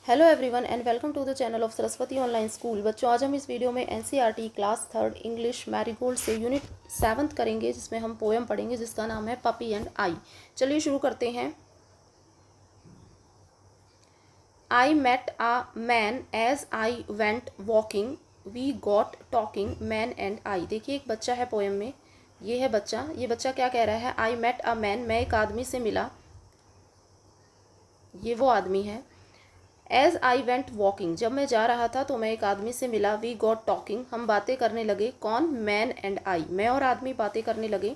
Hello everyone and welcome to the channel of Saraswati online school. बच्चों, आज हम इस वीडियो में एनसीईआरटी क्लास 3 इंग्लिश मैरीगोल्ड से यूनिट 7 करेंगे, जिसमें हम पोएम पढ़ेंगे जिसका नाम है पपी एंड आई। चलिए शुरू करते हैं। I met a man as I went walking, we got talking man and I. देखिए, एक बच्चा है पोएम में, ये है बच्चा। ये बच्चा क्या कह रहा है? आई मेट आ मैन, मैं एक आदमी से मिला, ये वो आदमी है। एज आई वेंट वॉकिंग, जब मैं जा रहा था तो मैं एक आदमी से मिला। वी गॉट टॉकिंग, हम बातें करने लगे। कौन? मैन एंड आई, मैं और आदमी बातें करने लगे।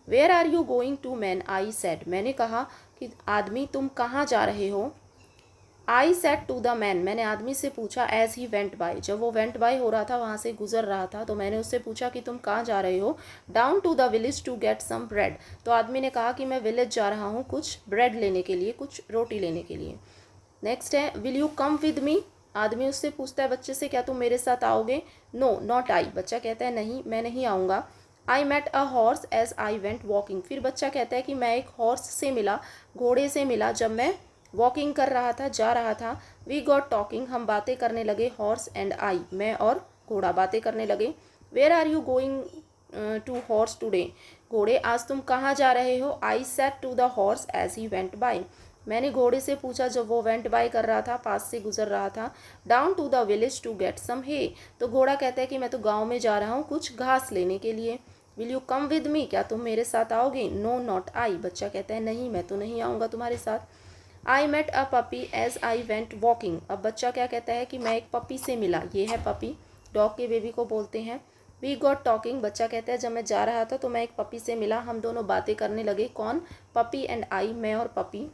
Where are you going to man, I said, मैंने कहा कि आदमी तुम कहाँ जा रहे हो। I said to the man, मैंने आदमी से पूछा। एज ही वेंट बाय, जब वो वेंट बाय हो रहा था, वहाँ से गुजर रहा था, तो मैंने उससे पूछा कि तुम कहाँ जा रहे हो। Down to the village to get some bread, तो आदमी ने कहा कि मैं विलेज जा रहा हूँ कुछ ब्रेड लेने के लिए, कुछ रोटी लेने के लिए। नेक्स्ट है will you come with me, आदमी उससे पूछता है बच्चे से, क्या तुम मेरे साथ आओगे। नो नॉट आई, बच्चा कहता है नहीं, मैं नहीं आऊँगा। I met a horse as I went walking, फिर बच्चा कहता है कि मैं एक हॉर्स से मिला, घोड़े से मिला, जब मैं वॉकिंग कर रहा था, जा रहा था। वी गॉट टॉकिंग, हम बातें करने लगे। हॉर्स एंड आई, मैं और घोड़ा बातें करने लगे। Where are you going to horse today, घोड़े आज तुम कहाँ जा रहे हो। I said to the horse as he went by, मैंने घोड़े से पूछा जब वो वेंट बाय कर रहा था, पास से गुजर रहा था। Down to the village to get some hay, तो घोड़ा कहता है कि मैं तो गांव में जा रहा हूँ कुछ घास लेने के लिए। Will you come with me, क्या तुम मेरे साथ आओगे। नो नॉट आई, बच्चा कहता है नहीं, मैं तो नहीं आऊँगा तुम्हारे साथ। I met a puppy as I went walking, अब बच्चा क्या कहता है कि मैं एक पपी से मिला, ये है पपी, डॉग के बेबी को बोलते हैं। वी गॉट टॉकिंग, बच्चा कहता है जब मैं जा रहा था तो मैं एक पपी से मिला, हम दोनों बातें करने लगे। कौन? पपी एंड आई, मैं और puppy.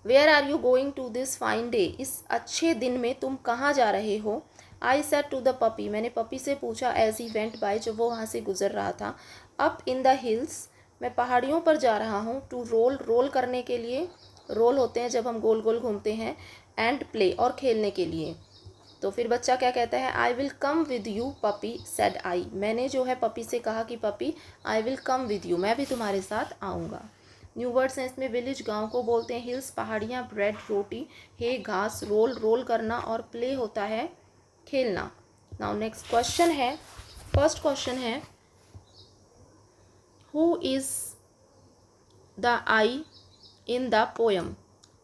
Where are you going to this fine day, इस अच्छे दिन में तुम कहाँ जा रहे हो। I said to the puppy, मैंने पपी से पूछा। एज ही वेंट बाय, जब वो वहाँ से गुजर रहा था। अप इन द हिल्स, मैं पहाड़ियों पर जा रहा हूँ। टू रोल, रोल करने के लिए, रोल होते हैं जब हम गोल गोल घूमते हैं। एंड प्ले, और खेलने के लिए। तो फिर बच्चा क्या कहता है? I will come with you puppy said I, मैंने जो है पपी से कहा कि puppy I will come with you, मैं भी तुम्हारे साथ आऊँगा। न्यू वर्ड्स हैं इसमें। विलेज, गांव को बोलते हैं। हिल्स, पहाड़ियाँ। ब्रेड, रोटी। हे, घास। रोल, रोल करना। और प्ले होता है खेलना। नाउ नेक्स्ट क्वेश्चन है, फर्स्ट क्वेश्चन है who is the I in the poem,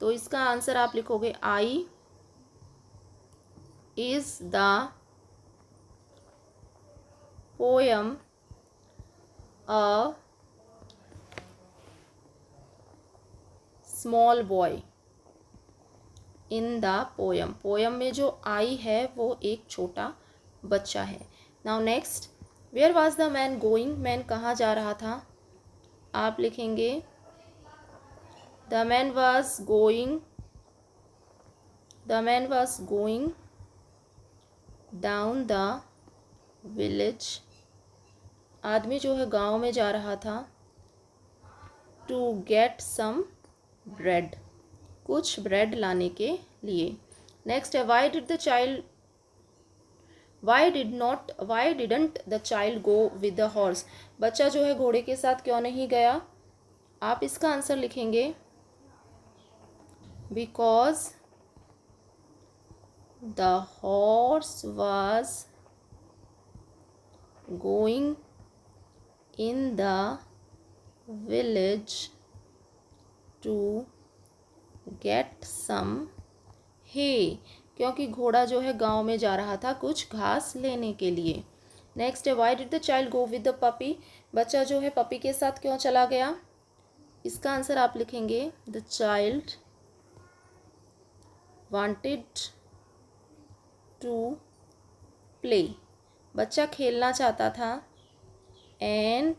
तो इसका आंसर आप लिखोगे I is the poem a small boy in the poem, poem में जो आई है वो एक छोटा बच्चा है। Now next, where was the man going, man कहाँ जा रहा था, आप लिखेंगे the man was going, the man was going down the village, आदमी जो है गांव में जा रहा था। टू गेट सम ब्रेड, कुछ ब्रेड लाने के लिए। नेक्स्ट है why did the child, Y didn't the child go with the horse, बच्चा जो है घोड़े के साथ क्यों नहीं गया। आप इसका आंसर लिखेंगे because the horse was going in the village to get some hay, क्योंकि घोड़ा जो है गांव में जा रहा था कुछ घास लेने के लिए। नेक्स्ट है why did the child go with the puppy, बच्चा जो है पपी के साथ क्यों चला गया। इसका आंसर आप लिखेंगे the child wanted to play, बच्चा खेलना चाहता था। And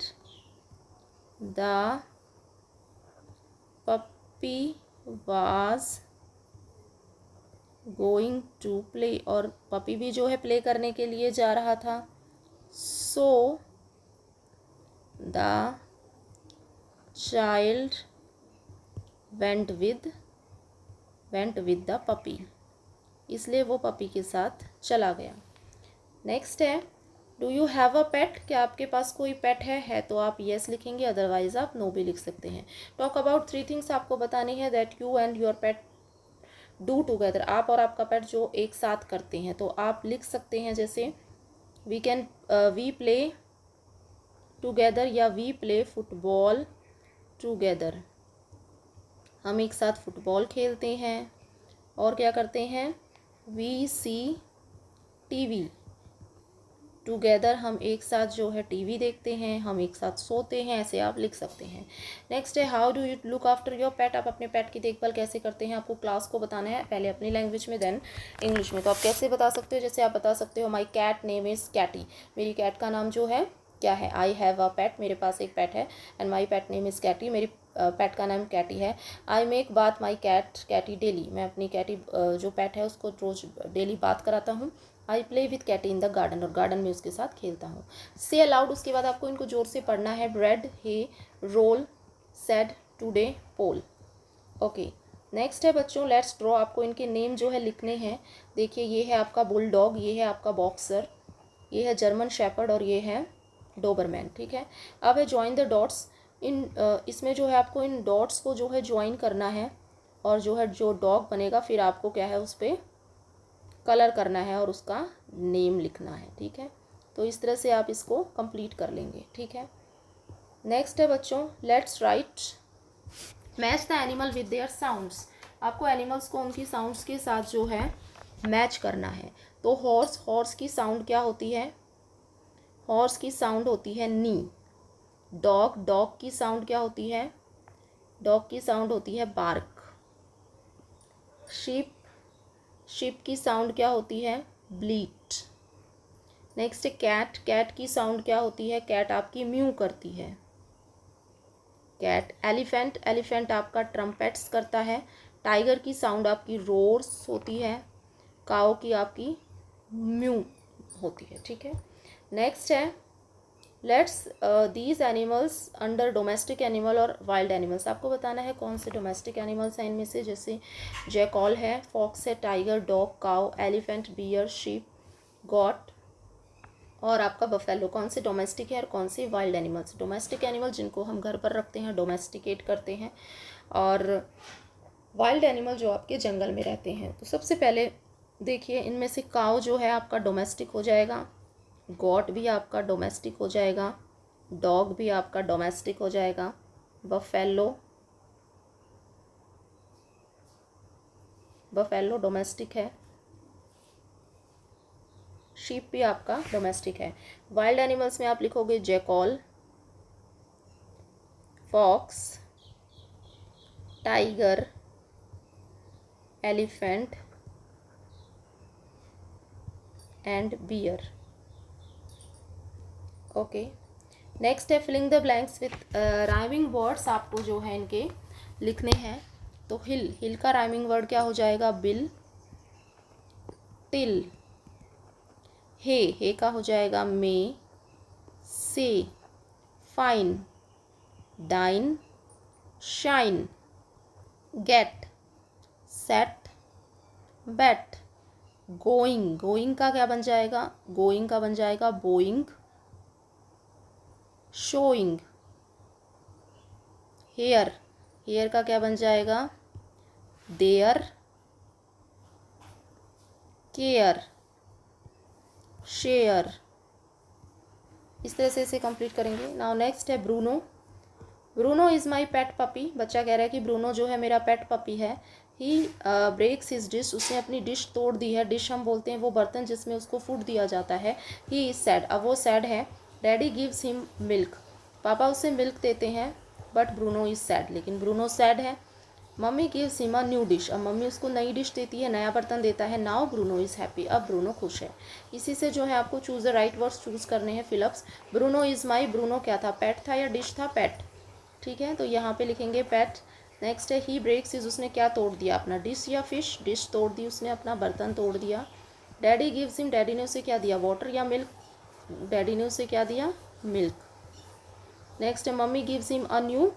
the puppy was going to play, और पपी भी जो है प्ले करने के लिए जा रहा था। So the child went with the puppy, इसलिए वो पपी के साथ चला गया। नेक्स्ट है डू यू हैव अ पेट, क्या आपके पास कोई पेट है तो आप येस लिखेंगे, अदरवाइज आप नो भी लिख सकते हैं। टॉक अबाउट 3 थिंग्स, आपको बतानी है that you and your pet do together, आप और आपका पेट जो एक साथ करते हैं, तो आप लिख सकते हैं जैसे वी प्ले टुगेदर या वी प्ले फुटबॉल टुगेदर, हम एक साथ फुटबॉल खेलते हैं। और क्या करते हैं, वी सी टीवी टुगेदर, हम एक साथ जो है टीवी देखते हैं, हम एक साथ सोते हैं, ऐसे आप लिख सकते हैं। नेक्स्ट है how do you look after your पेट, आप अपने पेट की देखभाल कैसे करते हैं, आपको क्लास को बताना है, पहले अपनी लैंग्वेज में देन इंग्लिश में। तो आप कैसे बता सकते हो, जैसे आप बता सकते हो my cat name is Katie, मेरी कैट का नाम जो है क्या है, आई हैव अ पेट, मेरे पास एक पेट है, and my pet name is Katie, मेरी पेट का नाम कैटी है। I make bath my cat Katie daily, मैं अपनी कैटी जो पेट है उसको रोज डेली बात कराता हूँ। I play with Katie in the garden, और गार्डन में उसके साथ खेलता हूँ। से अलाउड, उसके बाद आपको इनको जोर से पढ़ना है। ब्रेड, हे, रोल, सेड, टुडे, पोल। ओके, नेक्स्ट है बच्चों लेट्स ड्रॉ, आपको इनके नेम जो है लिखने हैं। देखिए ये है आपका बुल डॉग, ये है आपका बॉक्सर, ये है जर्मन शेपर्ड और ये है डोबरमैन। ठीक है, अब है ज्वाइन द डॉट्स, इसमें जो है आपको इन डॉट्स को जो है ज्वाइन करना है, और जो है जो डॉग बनेगा फिर आपको क्या है उस पर कलर करना है और उसका नेम लिखना है। ठीक है, तो इस तरह से आप इसको कंप्लीट कर लेंगे। ठीक है, नेक्स्ट है बच्चों let's write match the animal with their sounds, आपको एनिमल्स को उनकी साउंड्स के साथ जो है मैच करना है। तो हॉर्स, हॉर्स की साउंड क्या होती है, हॉर्स की साउंड होती है नी। डॉग, डॉग की साउंड क्या होती है, डॉग की साउंड होती है बार्क। शीप, शीप की साउंड क्या होती है, ब्लीट। नेक्स्ट कैट, कैट की साउंड क्या होती है, कैट आपकी म्यू करती है, कैट। एलिफेंट, एलिफेंट आपका ट्रम्पेट्स करता है। टाइगर की साउंड आपकी रोर्स होती है, काओ की आपकी म्यू होती है। ठीक है, नेक्स्ट है let's these animals under domestic animal और वाइल्ड एनिमल्स, आपको बताना है कौन से डोमेस्टिक एनिमल्स हैं इनमें से, जैसे जैकॉल है, फॉक्स है, tiger, dog, cow, elephant, bear, sheep, goat और आपका बफेलो, कौन से डोमेस्टिक है और कौन से वाइल्ड एनिमल्स। डोमेस्टिक एनिमल जिनको हम घर पर रखते हैं, डोमेस्टिकेट करते हैं, और वाइल्ड एनिमल जो आपके जंगल में रहते हैं। तो सबसे पहले देखिए इनमें से काऊ जो है आपका डोमेस्टिक हो जाएगा, गॉट भी आपका डोमेस्टिक हो जाएगा, डॉग भी आपका डोमेस्टिक हो जाएगा, बफेलो, बफेलो डोमेस्टिक है, शीप भी आपका डोमेस्टिक है। वाइल्ड एनिमल्स में आप लिखोगे jackal, fox, tiger, elephant and bear. Okay, next है filling the blanks with rhyming words, आपको जो है इनके लिखने हैं। तो हिल, हिल का राइमिंग वर्ड क्या हो जाएगा, बिल, टिल। हे का हो जाएगा may, say, fine, dine, shine, get, set, bet. Going, going का क्या बन जाएगा, गोइंग का बन जाएगा बोइंग, शोइंग। हेयर, हेयर का क्या बन जाएगा, देयर, केयर, शेयर। इस तरह से इसे कंप्लीट करेंगे। नाउ नेक्स्ट है Bruno, Bruno is my pet puppy, बच्चा कह रहा है कि ब्रूनो जो है मेरा पेट पपी है। ही ब्रेक्स हिज डिश, उसने अपनी डिश तोड़ दी है। डिश हम बोलते हैं वो बर्तन जिसमें उसको फूड दिया जाता है। ही इज़ सैड, अब वो सैड है। डैडी गिव्स हिम मिल्क, पापा उसे मिल्क देते हैं, बट ब्रूनो इज़ सैड, लेकिन ब्रूनो सैड है। Mummy gives him a new dish, अब मम्मी उसको नई डिश देती है, नया बर्तन देता है। नाउ ब्रूनो इज़ हैप्पी, अब ब्रूनो खुश है। इसी से जो है आपको choose the right words choose करने हैं fill-ups. Bruno is my, Bruno क्या था, पेट था या डिश था, पेट। ठीक है, तो यहाँ पे लिखेंगे पेट। नेक्स्ट है ही ब्रेक्स इज, उसने क्या तोड़ दिया, अपना डिश या फिश, डिश तोड़ दी उसने, अपना बर्तन तोड़ दिया। डैडी गिव्स हिम, डैडी ने उसे क्या दिया, वाटर या मिल्क, डैडी ने उसे क्या दिया, मिल्क। नेक्स्ट है mummy gives him a new,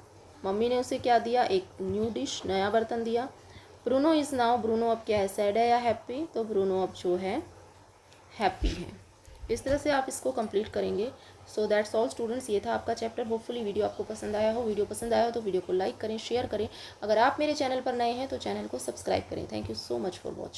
mummy ने उसे क्या दिया, एक न्यू डिश, नया बर्तन दिया। ब्रूनो इज़ नाउ, ब्रूनो अब क्या है, सैड है या हैप्पी, तो ब्रूनो अब जो है हैप्पी है। इस तरह से आप इसको कंप्लीट करेंगे। सो दैट्स ऑल स्टूडेंट्स, ये था आपका चैप्टर। होपफुली वीडियो आपको पसंद आया हो। वीडियो पसंद आया हो तो वीडियो को लाइक करें, शेयर करें। अगर आप मेरे चैनल पर नए हैं तो चैनल को सब्सक्राइब करें। Thank you so much for watching.